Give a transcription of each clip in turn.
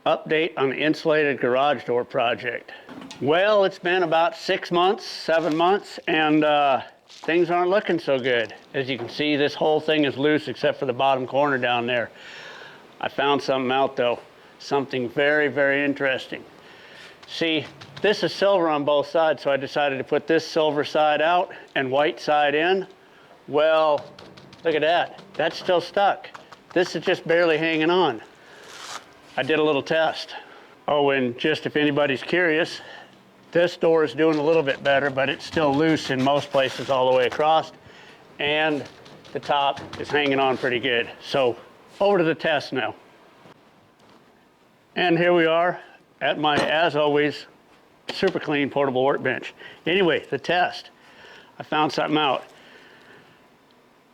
Update on the insulated garage door project. Well, it's been about 6 months, 7 months, and things aren't looking so good. As you can see, this whole thing is loose except for the bottom corner down there. I found something out though, something very, very interesting. See, this is silver on both sides, so I decided to put this silver side out and white side in. Well, look at that, that's still stuck. This is just barely hanging on. I did a little test. Oh, and just if anybody's curious, this door is doing a little bit better, but it's still loose in most places all the way across, and the top is hanging on pretty good. So over to the test now. And here we are at my, as always, super clean portable workbench. Anyway, the test. I found something out.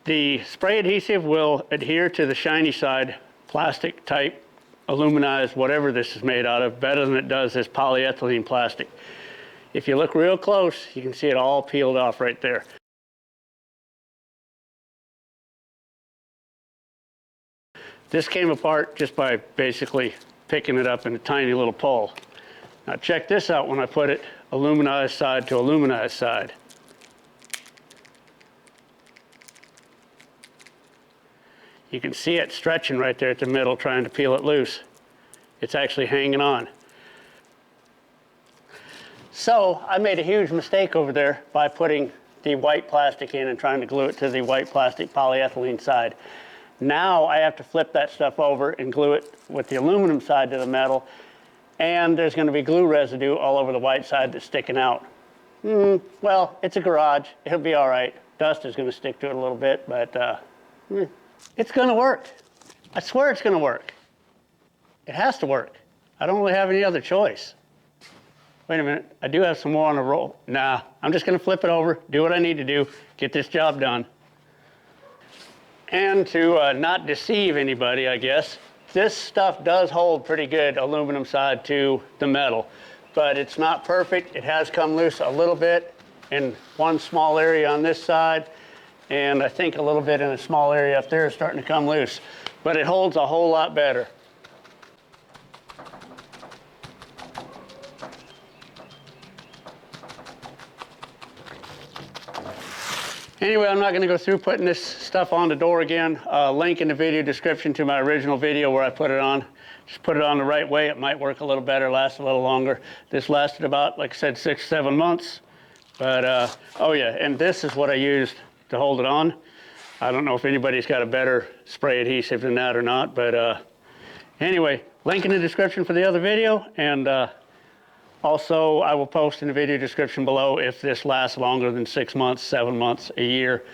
The spray adhesive will adhere to the shiny side, plastic type, aluminized, whatever this is made out of, better than it does this polyethylene plastic. If you look real close, you can see it all peeled off right there. This came apart just by basically picking it up in a tiny little pull. Now check this out when I put it aluminized side to aluminized side. You can see it stretching right there at the middle, trying to peel it loose. It's actually hanging on. So I made a huge mistake over there by putting the white plastic in and trying to glue it to the white plastic polyethylene side. Now I have to flip that stuff over and glue it with the aluminum side to the metal, and there's going to be glue residue all over the white side that's sticking out. Well, it's a garage. It'll be all right. Dust is going to stick to it a little bit, but it's going to work. I swear it's going to work. It has to work. I don't really have any other choice. Wait a minute, I do have some more on the roll. Nah, I'm just going to flip it over, do what I need to do, get this job done. And to not deceive anybody, I guess, this stuff does hold pretty good, aluminum side to the metal, but it's not perfect. It has come loose a little bit in one small area on this side, and I think a little bit in a small area up there is starting to come loose, but it holds a whole lot better. Anyway, I'm not going to go through putting this stuff on the door again. Link in the video description to my original video where I put it on. Just put it on the right way. It might work a little better, last a little longer. This lasted about, like I said, 6, 7 months. But, oh yeah, and this is what I used to hold it on. I don't know if anybody's got a better spray adhesive than that or not, but anyway, link in the description for the other video, and also I will post in the video description below if this lasts longer than 6 months, 7 months, a year.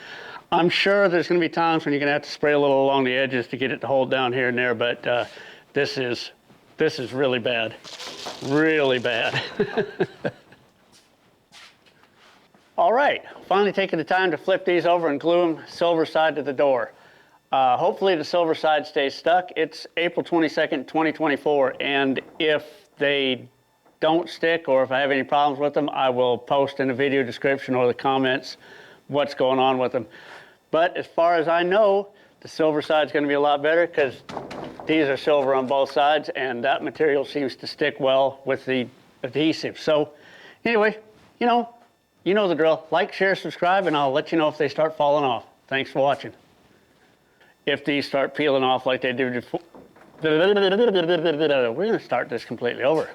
I'm sure there's going to be times when you're going to have to spray a little along the edges to get it to hold down here and there, but this is really bad, really bad. All right, finally taking the time to flip these over and glue them silver side to the door. Hopefully the silver side stays stuck. It's April 22nd, 2024, and if they don't stick or if I have any problems with them, I will post in the video description or the comments what's going on with them. But as far as I know, the silver side is going to be a lot better because these are silver on both sides, and that material seems to stick well with the adhesive. So anyway, you know the drill. Like, share, subscribe, and I'll let you know if they start falling off. Thanks for watching. If these start peeling off like they did before, we're going to start this completely over.